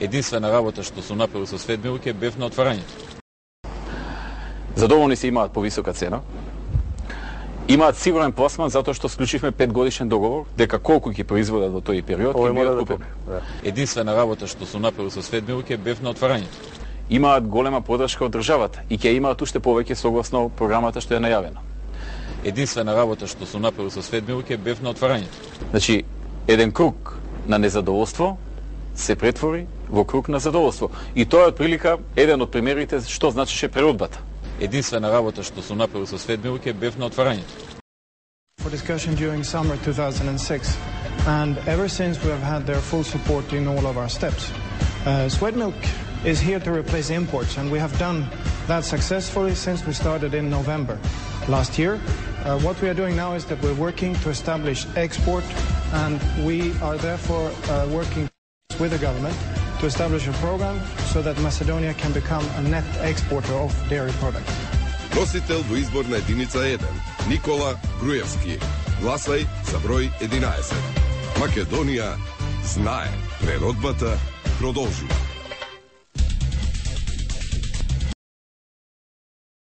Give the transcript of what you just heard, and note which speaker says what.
Speaker 1: Единствена работа што сум направил со Светмилк е бев на отварањето.
Speaker 2: Задоволни се, имаат повисока цена. Имаат сигурен пласман затоа што склучивме 5-годишен договор дека колку ќе производат во тој период ќе бидат купени.
Speaker 1: Единствена работа што сум направил со Светмилк е бев на отварањето.
Speaker 2: Имаат голема поддршка од државата и ќе имаат уште повеќе согласно програмата што е најавена.
Speaker 1: Единствена работа што сум направил со Светмилк е бев на отварањето.
Speaker 2: Значи, еден круг на незадоволство се претвори во круг на задоволство. И тоа е отприлика еден од примерите што значеше преродбата.
Speaker 1: Единствена работа што сум направил со Светмилк е бев на отварањето.
Speaker 3: For discussion during summer 2006, and ever since we have had their full support in all of our steps. Sweatmilk is here to replace imports, and we have done that successfully since we started in November last year. What we are doing now is that we're working to establish export, and we are therefore working with the government to establish a program so that Macedonia can become a net exporter of dairy products.
Speaker 4: Носител во изборна единица 1, Никола Груевски. Гласај за број 11. Македонија знае, преродбата продолжува.